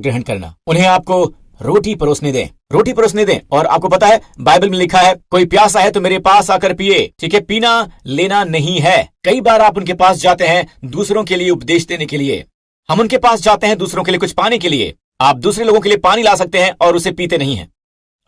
ग्रहण करना। उन्हें आपको रोटी परोसने दें, रोटी परोसने दें। और आपको पता है बाइबल में लिखा है कोई प्यासा है तो मेरे पास आकर पिए। ठीक है, पीना लेना नहीं है। कई बार आप उनके पास जाते हैं दूसरों के लिए उपदेश देने के लिए। हम उनके पास जाते हैं दूसरों के लिए कुछ पाने के लिए। आप दूसरे लोगों के लिए पानी ला सकते हैं और उसे पीते नहीं हैं।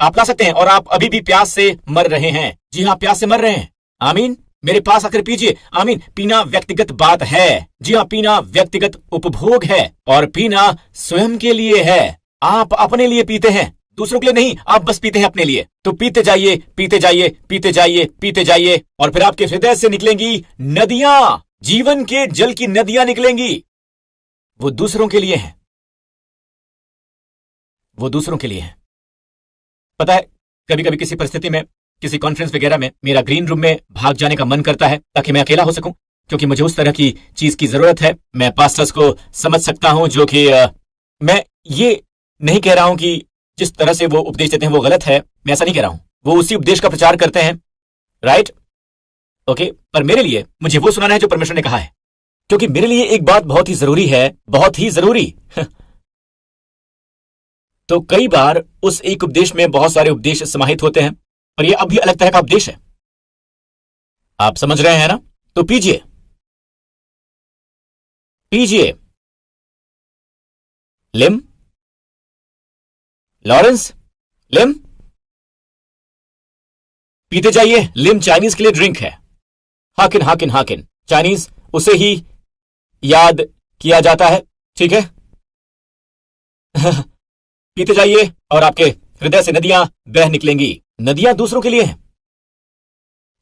आप ला सकते हैं और आप अभी भी प्यास से मर रहे हैं। जी हाँ, प्यास से मर रहे हैं। आमीन। मेरे पास आकर पीजिए। आमीन। पीना व्यक्तिगत बात है। जी हाँ, पीना व्यक्तिगत उपभोग है और पीना स्वयं के लिए है। आप अपने लिए पीते हैं, दूसरों के लिए नहीं। आप बस पीते हैं अपने लिए। तो पीते जाइए, पीते जाइए, पीते जाइए, पीते जाइए और फिर आपके हृदय से निकलेंगी नदियां, जीवन के जल की नदियां निकलेंगी। वो दूसरों के लिए हैं, वो दूसरों के लिए हैं। पता है, कभी कभी किसी परिस्थिति में, किसी कॉन्फ्रेंस वगैरह में मेरा ग्रीन रूम में भाग जाने का मन करता है ताकि मैं अकेला हो सकूं, क्योंकि मुझे उस तरह की चीज की जरूरत है। मैं पास्टर्स को समझ सकता हूं जो कि मैं ये नहीं कह रहा हूं कि जिस तरह से वो उपदेश देते हैं वो गलत है। मैं ऐसा नहीं कह रहा हूं। वो उसी उपदेश का प्रचार करते हैं, राइट? ओके, पर मेरे लिए मुझे वो सुनाना है जो परमेश्वर ने कहा है, क्योंकि मेरे लिए एक बात बहुत ही जरूरी है, बहुत ही जरूरी। तो कई बार उस एक उपदेश में बहुत सारे उपदेश समाहित होते हैं, पर यह अभी अलग तरह का उपदेश है। आप समझ रहे हैं ना? तो पीजिए, पीजिए। लिम, लॉरेंस, लिम, पीते जाइए। लिम चाइनीज के लिए ड्रिंक है। हाकिन, हाकिन, हाकिन, चाइनीज, उसे ही याद किया जाता है। ठीक है। पीते जाइए और आपके हृदय से नदियां बह निकलेंगी। नदियां दूसरों के लिए हैं।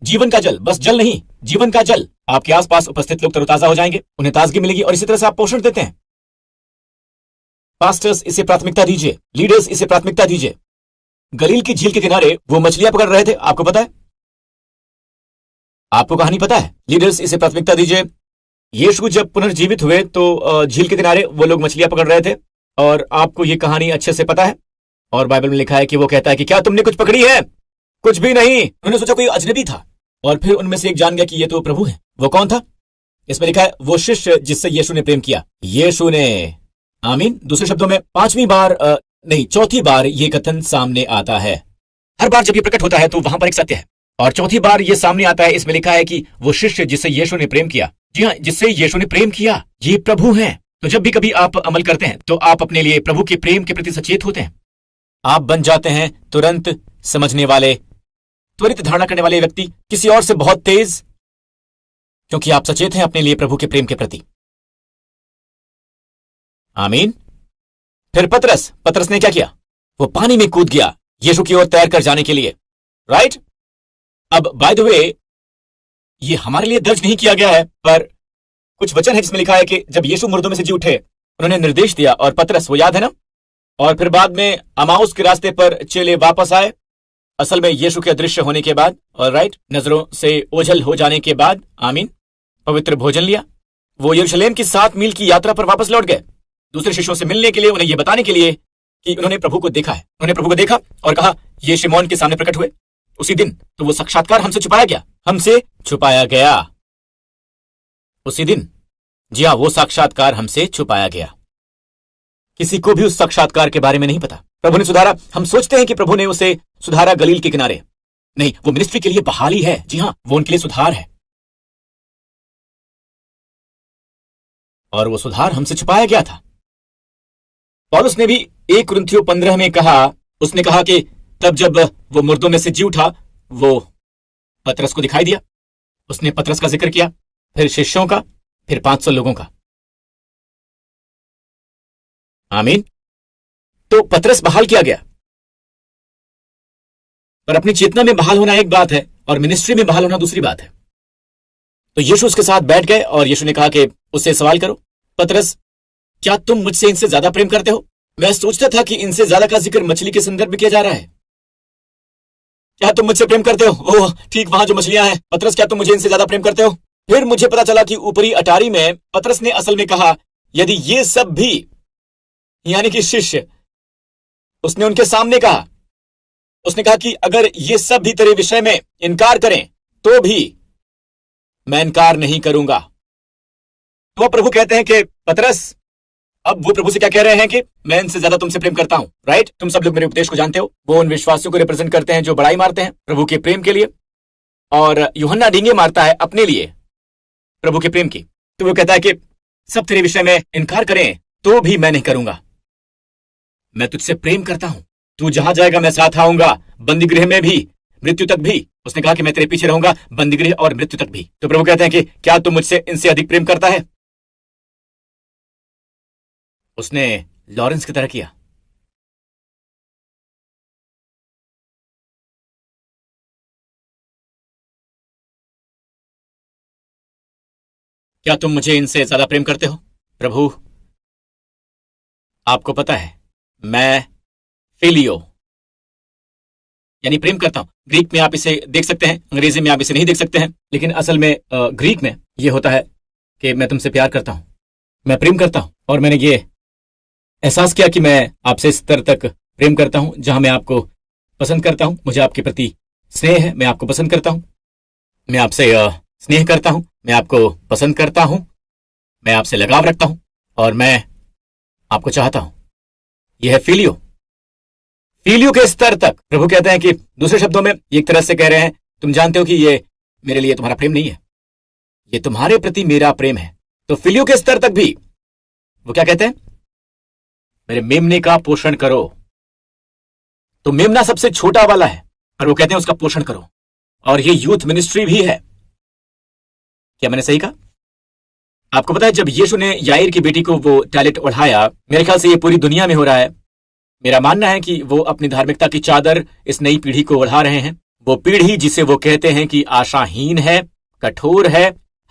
जीवन का जल, बस जल नहीं, जीवन का जल। आपके आसपास उपस्थित लोग तरोताजा हो जाएंगे, उन्हें ताजगी मिलेगी और इसी तरह से आप पोषण देते हैं। पास्टर्स इसे प्राथमिकता दीजिए, लीडर्स इसे प्राथमिकता दीजिए। गलील की झील के किनारे वो मछलियां पकड़ रहे थे, आपको पता है? आपको कहानी पता है? लीडर्स इसे प्राथमिकता दीजिए। यीशु जब पुनर्जीवित हुए तो झील के किनारे वो लोग मछलियां पकड़ रहे थे और आपको ये कहानी अच्छे से पता है। और बाइबल में लिखा है कि वो कहता है कि क्या तुमने कुछ पकड़ी है? कुछ भी नहीं। उन्होंने सोचा कोई अजनबी था और फिर उनमें से एक जान गया कि ये तो प्रभु है। वो कौन था? इसमें लिखा है वो शिष्य जिससे यीशु ने प्रेम किया। यीशु ने, आमीन। दूसरे शब्दों में चौथी बार ये कथन सामने आता है। हर बार जब ये प्रकट होता है तो वहां पर एक सत्य है, और चौथी बार ये सामने आता है। इसमें लिखा है कि वो शिष्य जिससे यीशु ने प्रेम किया। जी हाँ, जिससे यीशु ने प्रेम किया, ये प्रभु हैं। तो जब भी कभी आप अमल करते हैं तो आप अपने लिए प्रभु के प्रेम के प्रति सचेत होते हैं। आप बन जाते हैं तुरंत समझने वाले, त्वरित धारणा करने वाले व्यक्ति, किसी और से बहुत तेज, क्योंकि आप सचेत हैं अपने लिए प्रभु के प्रेम के प्रति। आमीन। फिर पतरस ने क्या किया? वो पानी में कूद गया यीशु की ओर तैर कर जाने के लिए, राइट? अब बाय द वे, ये हमारे लिए दर्ज नहीं किया गया है, पर कुछ वचन है जिसमें लिखा है कि जब यीशु मुर्दों में से जी उठे, उन्होंने निर्देश दिया और पतरस, वो याद है ना? और फिर बाद में अमाउस के रास्ते पर चेले वापस आए, असल में यीशु के अदृश्य होने के बाद, और राइट, नजरों से ओझल हो जाने के बाद। आमीन। पवित्र भोजन लिया। वो यरूशलेम की 7 मील की यात्रा पर वापस लौट गए, दूसरे शिष्यों से मिलने के लिए, उन्हें यह बताने के लिए कि उन्होंने प्रभु को देखा है। उन्होंने प्रभु को देखा और कहा, ये शिमोन के सामने प्रकट हुए। उसी दिन तो वो साक्षात्कार हमसे छुपाया गया, हमसे छुपाया गया उसी दिन। जी हाँ, वो साक्षात्कार हमसे छुपाया गया। किसी को भी उस साक्षात्कार के बारे में नहीं पता। प्रभु ने सुधारा। हम सोचते हैं कि प्रभु ने उसे सुधारा गलील के किनारे। नहीं, वो मिनिस्ट्री के लिए बहाली है। जी हाँ, वो उनके लिए सुधार है, और वो सुधार हमसे छुपाया गया था। पौलुस ने भी 1 कुरिन्थियों 15 में कहा, उसने कहा कि तब जब वो मुर्दों में से जी उठा, वो पतरस को दिखाई दिया। उसने पतरस का जिक्र किया, फिर शिष्यों का, फिर 500 लोगों का। आमीन। तो पतरस बहाल किया गया, पर अपनी चेतना में बहाल होना एक बात है और मिनिस्ट्री में बहाल होना दूसरी बात है। तो यीशु उसके साथ बैठ गए और यीशु ने कहा कि उससे सवाल करो, पतरस, क्या तुम मुझसे इनसे ज्यादा प्रेम करते हो? मैं सोचता था कि इनसे ज्यादा का जिक्र मछली के संदर्भ में किया जा रहा है। क्या तुम मुझसे प्रेम करते हो? ओह, ठीक वहां जो मछलियां हैं। पतरस, क्या तुम मुझे इनसे ज्यादा प्रेम करते हो? फिर मुझे पता चला कि ऊपरी अटारी में पतरस ने असल में कहा, यदि ये सब भी, यानी कि शिष्य, उसने उनके सामने कहा, उसने कहा कि अगर ये सब भी तेरे विषय में इनकार करें तो भी मैं इनकार नहीं करूंगा। तो प्रभु कहते हैं कि पतरस, अब वो प्रभु से क्या कह रहे हैं कि मैं इनसे ज्यादा तुमसे प्रेम करता हूं, राइट? तुम सब लोग मेरे उपदेश को जानते हो। वो उन विश्वासियों को रिप्रेजेंट करते हैं जो बड़ाई मारते हैं प्रभु के प्रेम के लिए, और यूहन्ना डींगे मारता है अपने लिए प्रभु के प्रेम की। तो वो कहता है कि सब तेरे विषय में इनकार करें तो भी मैं नहीं करूंगा, मैं तुझसे प्रेम करता हूं, तू जहां जाएगा मैं साथ आऊंगा, बंदी गृह में भी, मृत्यु तक भी। उसने कहा कि मैं तेरे पीछे रहूंगा बंदी गृह और मृत्यु तक भी। तो प्रभु कहते हैं कि क्या तुम मुझसे इनसे अधिक प्रेम करता है? उसने लॉरेंस की तरह किया। क्या तुम मुझे इनसे ज्यादा प्रेम करते हो? प्रभु, आपको पता है मैं फिलियो यानी प्रेम करता हूं। ग्रीक में आप इसे देख सकते हैं, अंग्रेजी में आप इसे नहीं देख सकते हैं, लेकिन असल में ग्रीक में यह होता है कि मैं तुमसे प्यार करता हूं, मैं प्रेम करता हूं। और मैंने ये एहसास किया कि मैं आपसे इस स्तर तक प्रेम करता हूं जहां मैं आपको पसंद करता हूं, मुझे आपके प्रति स्नेह है, मैं आपको पसंद करता हूं, मैं आपसे स्नेह करता हूं, मैं आपको पसंद करता हूं, मैं आपसे लगाव रखता हूं और मैं आपको चाहता हूं। यह है फिलियो। फिलियो के स्तर तक प्रभु कहते हैं कि दूसरे शब्दों में एक तरह से कह रहे हैं, तुम जानते हो कि ये मेरे लिए तुम्हारा प्रेम नहीं है, ये तुम्हारे प्रति मेरा प्रेम है। तो फिलियो के स्तर तक भी वो क्या कहते हैं? मेरे मेमने का पोषण करो। तो मेमना सबसे छोटा वाला है, पर वो कहते हैं उसका पोषण करो। और ये यूथ मिनिस्ट्री भी है। क्या मैंने सही कहा? आपको पता है जब यीशु ने याईर की बेटी को वो टैलेंट ओढ़ाया, मेरे ख्याल से ये पूरी दुनिया में हो रहा है। मेरा मानना है कि वो अपनी धार्मिकता की चादर इस नई पीढ़ी को ओढ़ा रहे हैं। वो पीढ़ी जिसे वो कहते हैं कि आशाहीन है, कठोर है,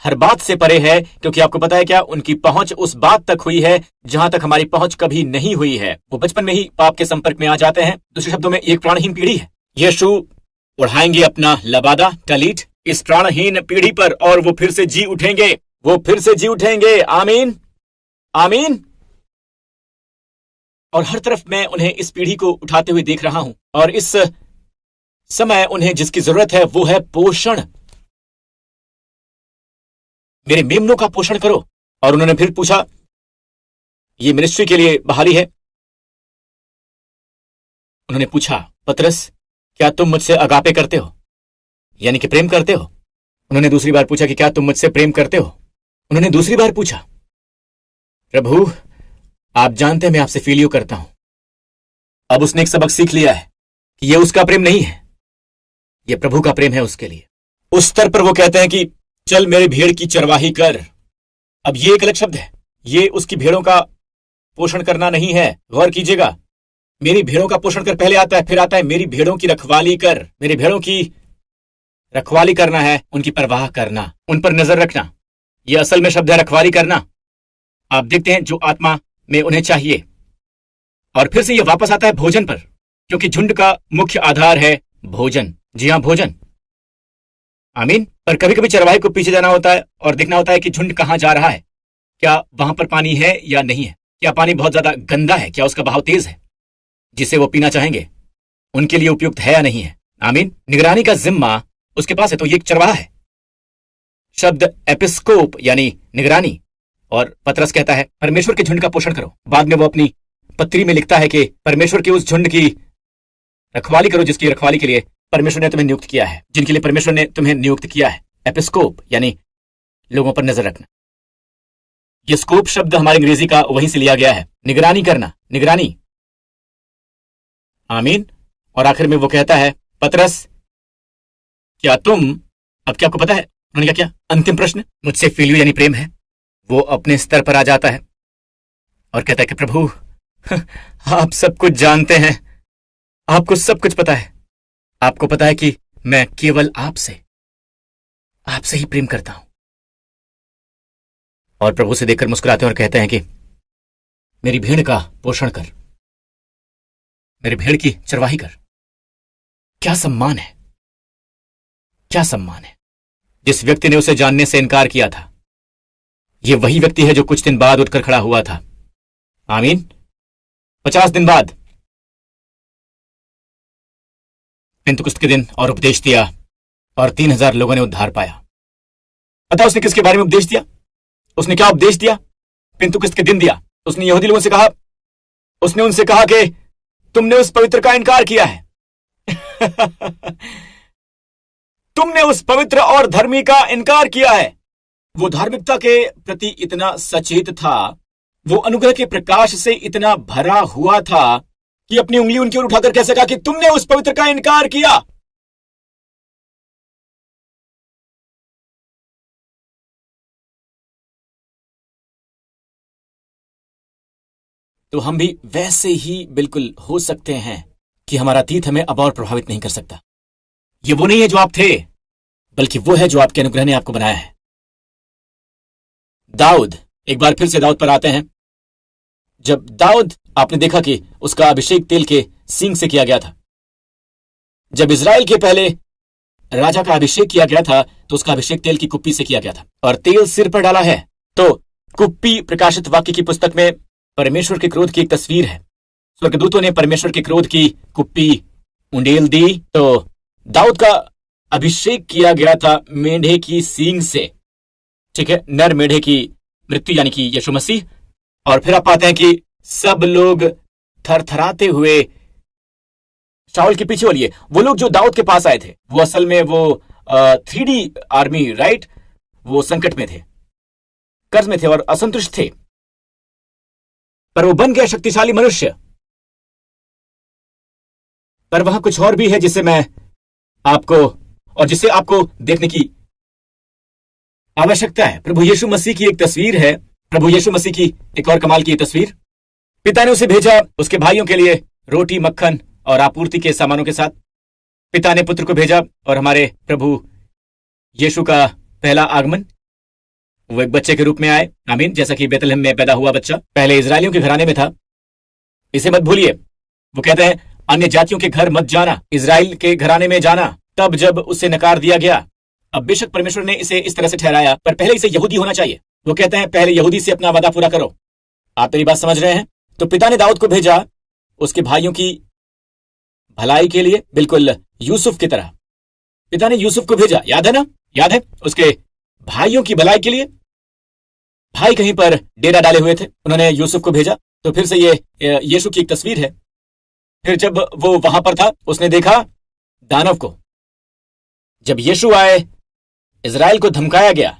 हर बात से परे है, क्योंकि आपको पता है क्या, उनकी पहुंच उस बात तक हुई है जहां तक हमारी पहुंच कभी नहीं हुई है। वो बचपन में ही पाप के संपर्क में आ जाते हैं। दूसरे शब्दों में एक प्राणहीन पीढ़ी है। यीशु उड़ाएंगे अपना लबादा टलीट इस प्राणहीन पीढ़ी पर और वो फिर से जी उठेंगे, वो फिर से जी उठेंगे। आमीन, आमीन। और हर तरफ मैं उन्हें इस पीढ़ी को उठाते हुए देख रहा हूं, और इस समय उन्हें जिसकी जरूरत है वो है पोषण। मेरे मेमनों का पोषण करो। और उन्होंने फिर पूछा, ये मिनिस्ट्री के लिए बहाली है। उन्होंने पूछा, पतरस क्या तुम मुझसे अगापे करते हो, यानी कि प्रेम करते हो? उन्होंने दूसरी बार पूछा कि क्या तुम मुझसे प्रेम करते हो? उन्होंने दूसरी बार पूछा, प्रभु आप जानते हैं मैं आपसे फिलियो करता हूं। अब उसने एक सबक सीख लिया है कि यह उसका प्रेम नहीं है, यह प्रभु का प्रेम है उसके लिए। उस स्तर पर वो कहते हैं कि चल मेरे भेड़ की चरवाही कर। अब ये एक अलग शब्द है, ये उसकी भेड़ों का पोषण करना नहीं है। गौर कीजिएगा, मेरी भेड़ों का पोषण कर पहले आता है, फिर आता है मेरी भेड़ों की रखवाली कर। मेरी भेड़ों की रखवाली करना है, उनकी परवाह करना, उन पर नजर रखना। यह असल में शब्द है रखवाली करना। आप देखते हैं जो आत्मा में उन्हें चाहिए। और फिर से यह वापस आता है भोजन पर, क्योंकि झुंड का मुख्य आधार है भोजन। जी हां, भोजन। आमीन। पर कभी कभी चरवाहे को पीछे जाना होता है और देखना होता है कि झुंड कहां जा रहा है, क्या वहां पर पानी है या नहीं है, क्या पानी बहुत ज्यादा गंदा है, क्या उसका बहाव तेज है जिसे वो पीना चाहेंगे, उनके लिए उपयुक्त है या नहीं है। आमीन। निगरानी का जिम्मा उसके पास है, तो ये एक चरवाहा है। शब्द एपिस्कोप यानी निगरानी। और पतरस कहता है परमेश्वर के झुंड का पोषण करो। बाद में वो अपनी पत्री में लिखता है कि परमेश्वर के उस झुंड की रखवाली करो जिसकी रखवाली के लिए परमेश्वर ने तुम्हें नियुक्त किया है, जिनके लिए परमेश्वर ने तुम्हें नियुक्त किया है। एपिस्कोप यानी लोगों पर नजर रखना। ये स्कोप शब्द हमारे अंग्रेजी का वहीं से लिया गया है, निगरानी करना, निगरानी। आमीन। और आखिर में वो कहता है पतरस क्या तुम, अब क्या आपको पता है उन्होंने क्या किया? अंतिम प्रश्न, मुझसे फिलियो यानी प्रेम है। वो अपने स्तर पर आ जाता है और कहता है कि प्रभु आप सब कुछ जानते हैं, आपको सब कुछ पता है, आपको पता है कि मैं केवल आपसे ही प्रेम करता हूं। और प्रभु से देखकर मुस्कुराते हैं और कहते हैं कि मेरी भेड़ का पोषण कर, मेरी भेड़ की चरवाही कर। क्या सम्मान है, क्या सम्मान है। जिस व्यक्ति ने उसे जानने से इनकार किया था, यह वही व्यक्ति है जो कुछ दिन बाद उठकर खड़ा हुआ था। आमीन। 50 दिन बाद पेंतुकुस्त के दिन और उपदेश दिया और 3000 लोगों ने उद्धार पाया। पता उसने किसके बारे में उपदेश दिया? उसने क्या उपदेश दिया? पेंतुकुस्त के दिन दिया। उसने यहूदी लोगों से कहा, उसने उनसे कहा कि तुमने उस पवित्र का इनकार किया है। तुमने उस पवित्र और धर्मी का इनकार किया है। वो धार्मिकता के प्रति इतना सचेत था, वो अनुग्रह के प्रकाश से इतना भरा हुआ था कि अपनी उंगली उनकी ओर उठाकर कह सका कि तुमने उस पवित्र का इनकार किया। तो हम भी वैसे ही बिल्कुल हो सकते हैं कि हमारा अतीत हमें अब और प्रभावित नहीं कर सकता। ये वो नहीं है जो आप थे, बल्कि वो है जो आपके अनुग्रह ने आपको बनाया है। दाऊद, एक बार फिर से दाऊद पर आते हैं। जब दाऊद, आपने देखा कि उसका अभिषेक तेल के सींग से किया गया था। जब इजराइल के पहले राजा का अभिषेक किया गया था तो उसका अभिषेक तेल की कुप्पी से किया गया था, और तेल सिर पर डाला है। तो कुप्पी प्रकाशित वाक्य की पुस्तक में परमेश्वर के क्रोध की एक तस्वीर है। स्वर्गदूतों ने परमेश्वर के क्रोध की कुप्पी उंडेल दी। तो दाऊद का अभिषेक किया गया था मेंढे की सींग से, ठीक है, नर मेढे की मृत्यु यानी कि यीशु मसीह। और फिर आप पाते हैं कि सब लोग थरथराते हुए शाऊल के पीछे वाली, वो लोग जो दाऊद के पास आए थे वो असल में वो 3D आर्मी, राइट, वो संकट में थे, कर्ज में थे और असंतुष्ट थे, पर वो बन गया शक्तिशाली मनुष्य। पर वहां कुछ और भी है जिसे मैं आपको और जिसे आपको देखने की आवश्यकता है। प्रभु यीशु मसीह की एक तस्वीर है, प्रभु यीशु मसीह की एक और कमाल की तस्वीर। पिता ने उसे भेजा उसके भाइयों के लिए रोटी, मक्खन और आपूर्ति के सामानों के साथ। पिता ने पुत्र को भेजा, और हमारे प्रभु यीशु का पहला आगमन, वो एक बच्चे के रूप में आए, आमीन, जैसा कि बेतलहम में पैदा हुआ बच्चा पहले इजरायलियों के घराने में था। इसे मत भूलिए। वो कहते हैं अन्य जातियों के घर मत जाना, इजराइल के घराने में जाना। तब जब उसे नकार दिया गया, अब बेशक परमेश्वर ने इसे इस तरह से ठहराया, पर पहले इसे यहूदी होना चाहिए। वो कहते हैं पहले यहूदी से अपना वादा पूरा करो। आप मेरी बात समझ रहे हैं? तो पिता ने दाऊद को भेजा उसके भाइयों की भलाई के लिए, बिल्कुल यूसुफ की तरह। पिता ने यूसुफ को भेजा, याद है ना, याद है, उसके भाइयों की भलाई के लिए। भाई कहीं पर डेरा डाले हुए थे, उन्होंने यूसुफ को भेजा। तो फिर से ये यीशु की एक तस्वीर है। फिर जब वो वहां पर था, उसने देखा दानव को। जब यीशु आए, इजराइल को धमकाया गया,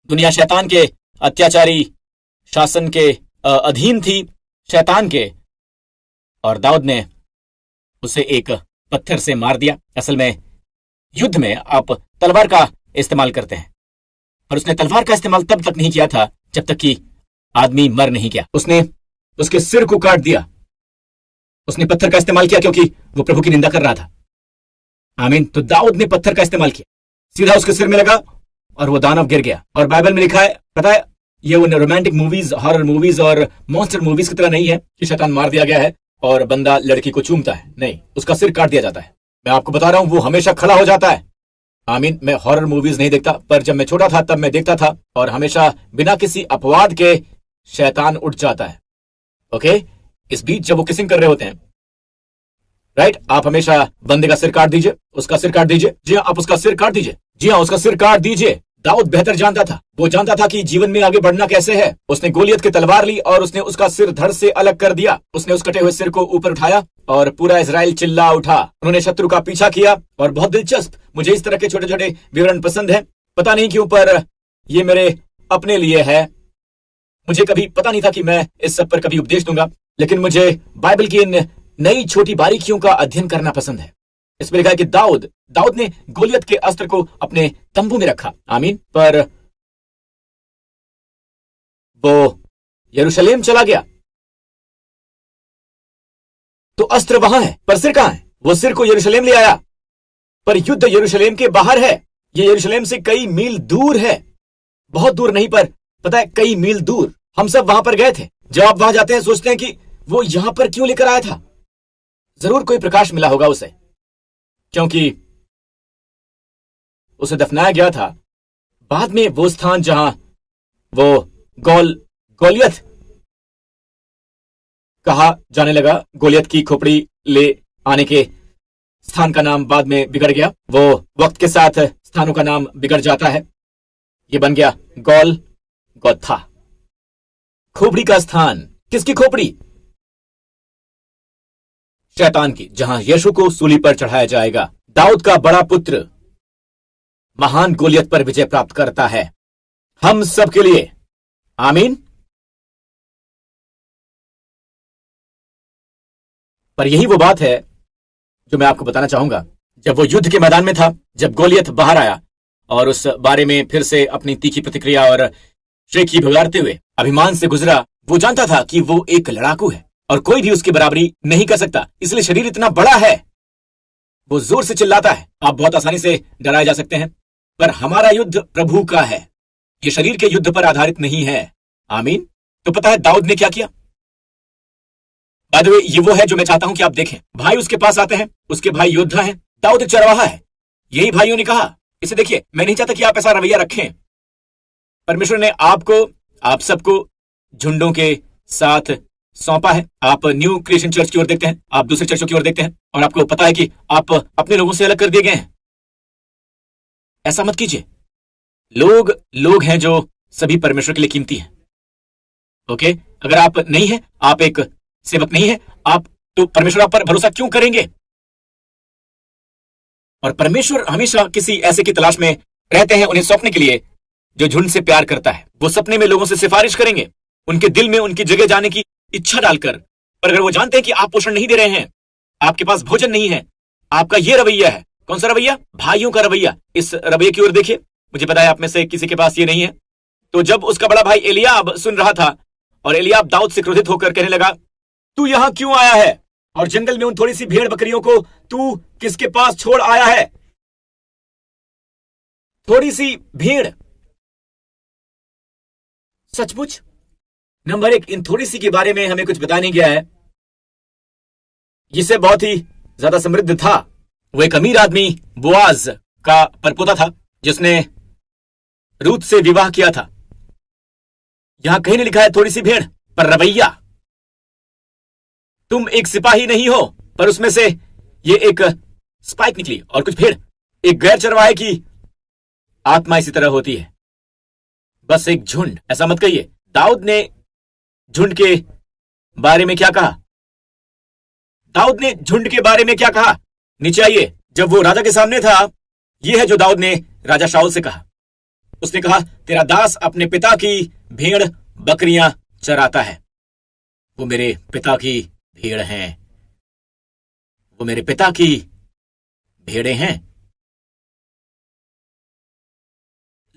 दुनिया शैतान के अत्याचारी शासन के अधीन थी, शैतान के, और दाऊद ने उसे एक पत्थर से मार दिया। असल में युद्ध में आप तलवार का इस्तेमाल करते हैं, और उसने तलवार का इस्तेमाल तब तक नहीं किया था जब तक कि आदमी मर नहीं गया। उसने उसके सिर को काट दिया। उसने पत्थर का इस्तेमाल किया क्योंकि वो प्रभु की निंदा कर रहा था, आमीन। तो दाऊद ने पत्थर का इस्तेमाल किया, सीधा उसके सिर में लगा और वो दानव गिर गया। और बाइबल में लिखा है, पता है, ये उन रोमांटिक मूवीज, हॉरर मूवीज और मॉन्स्टर मूवीज की तरह नहीं है कि शैतान मार दिया गया है और बंदा लड़की को चूमता है। नहीं, उसका सिर काट दिया जाता है। मैं आपको बता रहा हूं, वो हमेशा खड़ा हो जाता है, आमीन। मैं हॉरर मूवीज नहीं देखता, पर जब मैं छोटा था तब मैं देखता था, और हमेशा बिना किसी अपवाद के शैतान उठ जाता है। ओके, इस बीच जब वो किसिंग कर रहे होते हैं, राइट, आप हमेशा बंदे का सिर काट दीजिए, उसका सिर काट दीजिए। जी हाँ, आप उसका सिर काट दीजिए, जी हाँ, उसका सिर काट दीजिए। दाऊद बेहतर जानता था, वो जानता था कि जीवन में आगे बढ़ना कैसे है। उसने गोलियत की तलवार ली और उसने उसका सिर धड़ से अलग कर दिया। उसने उस कटे हुए सिर को ऊपर उठाया और पूरा इजराइल चिल्ला उठा। उन्होंने शत्रु का पीछा किया। और बहुत दिलचस्प, मुझे इस तरह के छोटे छोटे विवरण पसंद है, पता नहीं क्यों, पर ये मेरे अपने लिए है। मुझे कभी पता नहीं था कि मैं इस सब पर कभी उपदेश दूंगा, लेकिन मुझे बाइबल की इन नई छोटी बारीकियों का अध्ययन करना पसंद है। इसमें लिखा है कि दाऊद ने गोलियत के अस्त्र को अपने तंबू में रखा, आमीन, पर वो यरूशलेम चला गया। तो अस्त्र वहां है, पर सिर कहां है? वो सिर को यरूशलेम ले आया, पर युद्ध यरूशलेम के बाहर है। ये यरूशलेम से कई मील दूर है, बहुत दूर नहीं, पर पता है, कई मील दूर। हम सब वहां पर गए थे। जब आप वहां जाते हैं, सोचते हैं कि वो यहां पर क्यों लेकर आया था। जरूर कोई प्रकाश मिला होगा उसे, क्योंकि उसे दफनाया गया था। बाद में वो स्थान जहां वो गोलियत कहा जाने लगा, गोलियत की खोपड़ी ले आने के स्थान का नाम बाद में बिगड़ गया। वो वक्त के साथ स्थानों का नाम बिगड़ जाता है। ये बन गया गोत्था, खोपड़ी का स्थान। किसकी खोपड़ी? शैतान की, जहां यीशु को सूली पर चढ़ाया जाएगा। दाऊद का बड़ा पुत्र महान गोलियत पर विजय प्राप्त करता है, हम सबके लिए। आमीन। पर यही वो बात है जो मैं आपको बताना चाहूंगा। जब वो युद्ध के मैदान में था, जब गोलियत बाहर आया और उस बारे में फिर से अपनी तीखी प्रतिक्रिया और शेखी भगाड़ते हुए अभिमान से गुजरा, वो जानता था कि वो एक लड़ाकू है और कोई भी उसकी बराबरी नहीं कर सकता, इसलिए शरीर इतना बड़ा है। वो जोर से चिल्लाता है। आप बहुत आसानी से डराए जा सकते हैं, पर हमारा युद्ध प्रभु का है, ये शरीर के युद्ध पर आधारित नहीं है। आमीन। तो पता है दाऊद ने क्या किया? बाय द वे, ये वो है जो मैं चाहता हूं कि आप देखें। भाई उसके पास आते हैं, उसके भाई योद्धा हैं, दाऊद एक चरवाहा है। यही भाइयों ने कहा, इसे देखिए, मैं नहीं चाहता कि आप ऐसा रवैया रखें। परमेश्वर ने आपको, आप सबको झुंडों के साथ सौंपा है। आप न्यू क्रिएशन चर्च की ओर देखते हैं, आप दूसरे चर्चों की ओर देखते हैं, और आपको पता है कि आप अपने लोगों से अलग कर दिए गए हैं। ऐसा मत कीजिए। लोग हैं जो सभी परमेश्वर के लिए कीमती हैं। ओके, अगर आप नहीं हैं, आप एक सेवक नहीं है, आप तो परमेश्वर आप पर भरोसा क्यों करेंगे? और परमेश्वर हमेशा किसी ऐसे की तलाश में रहते हैं उन्हें सौंपने के लिए जो झुंड से प्यार करता है। वो सपने में लोगों से सिफारिश करेंगे, उनके दिल में उनकी जगह जाने की इच्छा डालकर। पर अगर वो जानते हैं कि आप पोषण नहीं दे रहे हैं, आपके पास भोजन नहीं है, आपका ये रवैया है। कौन सा रवैया? भाइयों का रवैया। इस रवैये की ओर देखिए। मुझे पता है आप में से किसी के पास ये नहीं है। तो जब उसका बड़ा भाई एलियाब सुन रहा था और एलियाब दाऊद से क्रोधित होकर कहने लगा, तू यहां क्यों आया है और जंगल में उन थोड़ी सी भेड़ बकरियों को तू किसके पास छोड़ आया है? थोड़ी सी भेड़? सचमुच? नंबर एक, इन थोड़ी सी के बारे में हमें कुछ बताने गया है जिसे बहुत ही ज्यादा समृद्ध था। वो एक अमीर आदमी बोआज का परपोता था जिसने रूत से विवाह किया था। यहां कहीं नहीं लिखा है थोड़ी सी भेड़, पर रवैया। तुम एक सिपाही नहीं हो, पर उसमें से ये एक स्पाइक निकली और कुछ भेड़। एक गैर चरवाहे की आत्मा इसी तरह होती है, बस एक झुंड। ऐसा मत कहिए। दाऊद ने झुंड के बारे में क्या कहा? दाऊद ने झुंड के बारे में क्या कहा? नीचे आइए। जब वो राजा के सामने था, यह है जो दाऊद ने राजा शाऊल से कहा। उसने कहा, तेरा दास अपने पिता की भेड़ बकरियां चराता है। वो मेरे पिता की भेड़ हैं, वो मेरे पिता की भेड़ें हैं।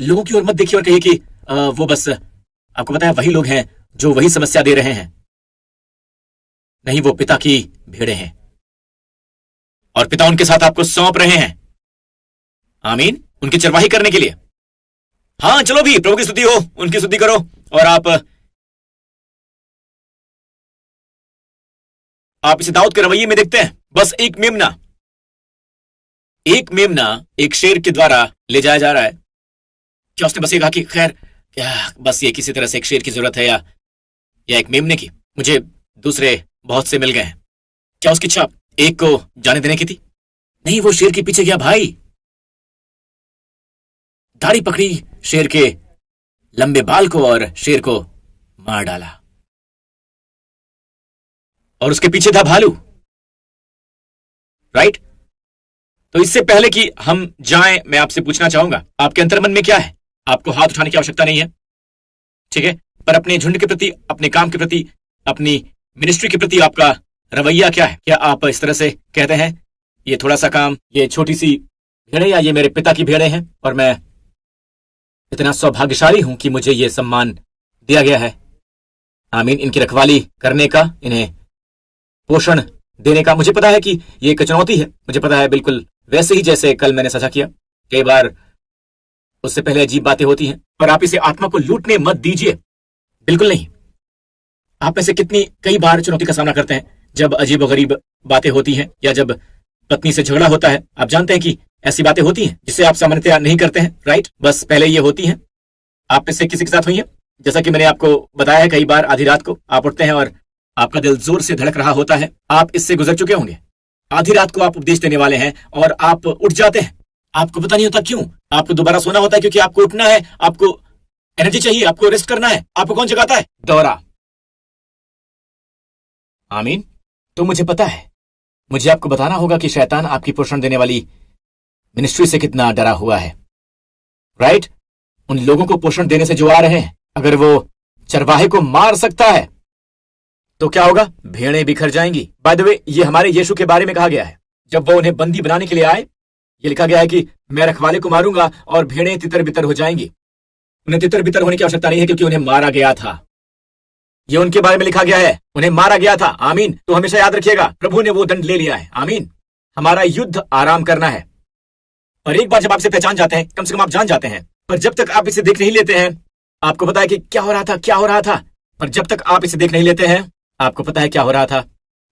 लोगों की ओर मत देखिए और कहिए कि वो बस, आपको पता है, वही लोग हैं जो वही समस्या दे रहे हैं। नहीं, वो पिता की भेड़ें हैं और पिता उनके साथ आपको सौंप रहे हैं। आमीन। उनकी चरवाही करने के लिए। हाँ, चलो भी, प्रभु की स्तुति हो, उनकी स्तुति करो। और आप इसे दाऊद के रवैये में देखते हैं। बस एक मेमना एक शेर के द्वारा ले जाया जा रहा है। क्या उसने बस ये कहा कि खैर, क्या बस ये किसी तरह से एक शेर की जरूरत है या एक मेमने की? मुझे दूसरे बहुत से मिल गए हैं। क्या उसकी इच्छा एक को जाने देने की थी? नहीं, वो शेर के पीछे गया भाई। दाढ़ी पकड़ी शेर के लंबे बाल को और शेर को मार डाला। और उसके पीछे था भालू। राइट? तो इससे पहले कि हम जाएं, मैं आपसे पूछना चाहूंगा, आपके अंतर्मन में क्या है? आपको हाथ उठाने की आवश्यकता नहीं है, ठीक है? पर अपने झुंड के प्रति, अपने काम के प्रति, अपनी मिनिस्ट्री के प्रति आपका रवैया क्या है? क्या आप इस तरह से कहते हैं, ये थोड़ा सा काम, ये छोटी सी भेड़ें, या ये मेरे पिता की भेड़ें हैं और मैं इतना सौभाग्यशाली हूं कि मुझे ये सम्मान दिया गया है। आमीन। इनकी रखवाली करने का, इन्हें पोषण देने का। मुझे पता है कि ये एक चुनौती है, मुझे पता है, बिल्कुल वैसे ही जैसे कल मैंने साझा किया। कई बार उससे पहले अजीब बातें होती हैं, पर आप इसे आत्मा को लूटने मत दीजिए, बिल्कुल नहीं। आप में से कितनी कई बार चुनौती का सामना करते हैं जब अजीब और गरीब बातें होती हैं, या जब पत्नी से झगड़ा होता है। आप जानते हैं कि ऐसी बातें होती हैं जिसे आप सामान्यतया नहीं करते हैं, राइट? बस पहले ये होती हैं। आप में से किसी के साथ हुई है? जैसा कि मैंने आपको बताया है, कई बार आधी रात को आप उठते हैं और आपका दिल जोर से धड़क रहा होता है। आप इससे गुजर चुके होंगे। आधी रात को आप उपदेश देने वाले हैं और आप उठ जाते हैं। आपको पता नहीं होता क्यों। आपको दोबारा सोना होता है क्योंकि आपको उठना है, आपको एनर्जी चाहिए, आपको रेस्ट करना है। आपको कौन जगाता है? दौरा। आमीन। तो मुझे पता है, मुझे आपको बताना होगा कि शैतान आपकी पोषण देने वाली मिनिस्ट्री से कितना डरा हुआ है, राइट? उन लोगों को पोषण देने से जो आ रहे हैं, अगर वो चरवाहे को मार सकता है तो क्या होगा? भेड़ें बिखर जाएंगी। बाय द वे, ये हमारे यीशु के बारे में कहा गया है। जब वो उन्हें बंदी बनाने के लिए आए, ये लिखा गया है कि मैं रखवाले को मारूंगा और भेड़ें तितर बितर हो जाएंगी। उन्हें तितर बितर होने की आवश्यकता नहीं है, क्योंकि उन्हें मारा गया था। ये उनके बारे में लिखा गया है, उन्हें मारा गया था। आमीन। तो हमेशा याद रखिएगा, प्रभु ने वो दंड ले लिया है। आमीन। हमारा युद्ध आराम करना है। और एक बार जब आपसे पहचान जाते हैं, कम से कम आप जान जाते हैं, पर जब तक आप इसे देख नहीं लेते हैं, आपको पता है कि क्या हो रहा था, क्या हो रहा था। पर जब तक आप इसे देख नहीं लेते हैं, आपको पता है क्या हो रहा था।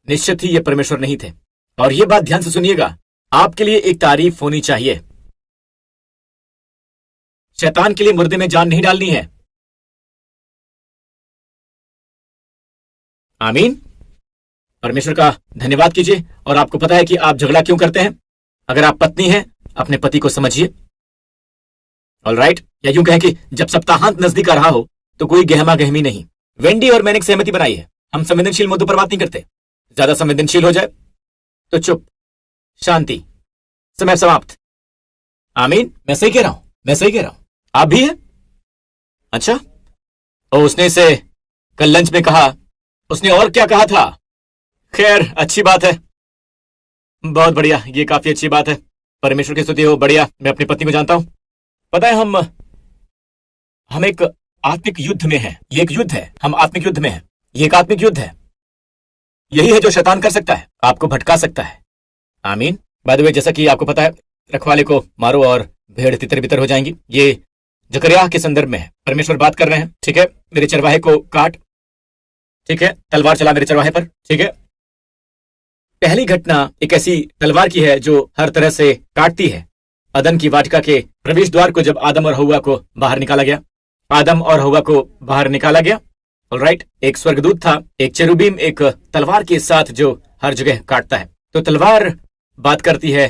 निश्चित ही ये परमेश्वर नहीं थे। और ये बात ध्यान से सुनिएगा, आपके लिए एक तारीफ होनी चाहिए। शैतान के लिए मुर्दे में जान नहीं डालनी है। आमीन। परमेश्वर का धन्यवाद कीजिए। और आपको पता है कि आप झगड़ा क्यों करते हैं? अगर आप पत्नी हैं, अपने पति को समझिए, ऑलराइट? या यूं कहें कि जब सप्ताहांत नजदीक आ रहा हो तो कोई गहमा गहमी नहीं। वेंडी और मैंने एक सहमति बनाई है, हम संवेदनशील मुद्दों पर बात नहीं करते। ज्यादा संवेदनशील हो जाए तो चुप, शांति, समय समाप्त। आमीन। मैं सही कह रहा हूं, मैं सही कह रहा हूं। आप भी हैं? अच्छा। और उसने इसे कल लंच में कहा। उसने और क्या कहा था? खैर, अच्छी बात है, बहुत बढ़िया, ये काफी अच्छी बात है। परमेश्वर की स्तुति हो। बढ़िया। मैं अपनी पत्नी को जानता हूं। पता है, हम एक आत्मिक युद्ध में हैं। ये एक युद्ध है, हम आत्मिक युद्ध में हैं। ये एक आत्मिक युद्ध है। यही है जो शैतान कर सकता है, आपको भटका सकता है। आमीन। बाय द वे, जैसा कि आपको पता है, रखवाले को मारो और भेड़ तितर बितर हो जाएंगी। ये जकरिया के संदर्भ में है। परमेश्वर बात कर रहे हैं, ठीक है? मेरे चरवाहे को काट, ठीक है? तलवार चला मेरे चरवाहे पर, ठीक है? पहली घटना एक ऐसी तलवार की है जो हर तरह से काटती है। अदन की वाटिका के प्रवेश द्वार को जब आदम और हव्वा को बाहर निकाला गया, आदम और हव्वा को बाहर निकाला गया, ऑलराइट? एक स्वर्गदूत था, एक चेरुबीम, एक तलवार के साथ जो हर जगह काटता है। तो तलवार बात करती है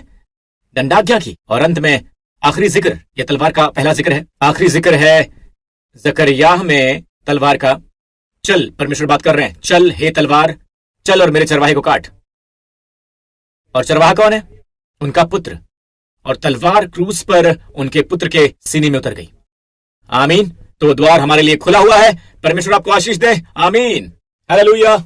दंडाज्ञा की। और अंत में आखिरी जिक्र, यह तलवार का पहला जिक्र है, आखिरी जिक्र है जकरिया में तलवार का। चल, परमेश्वर बात कर रहे हैं, चल हे तलवार, चल और मेरे चरवाहे को काट। और चरवाहा कौन है? उनका पुत्र। और तलवार क्रूस पर उनके पुत्र के सीने में उतर गई। आमीन। तो द्वार हमारे लिए खुला हुआ है। परमेश्वर आपको आशीष दे। आमीन। हालेलुया।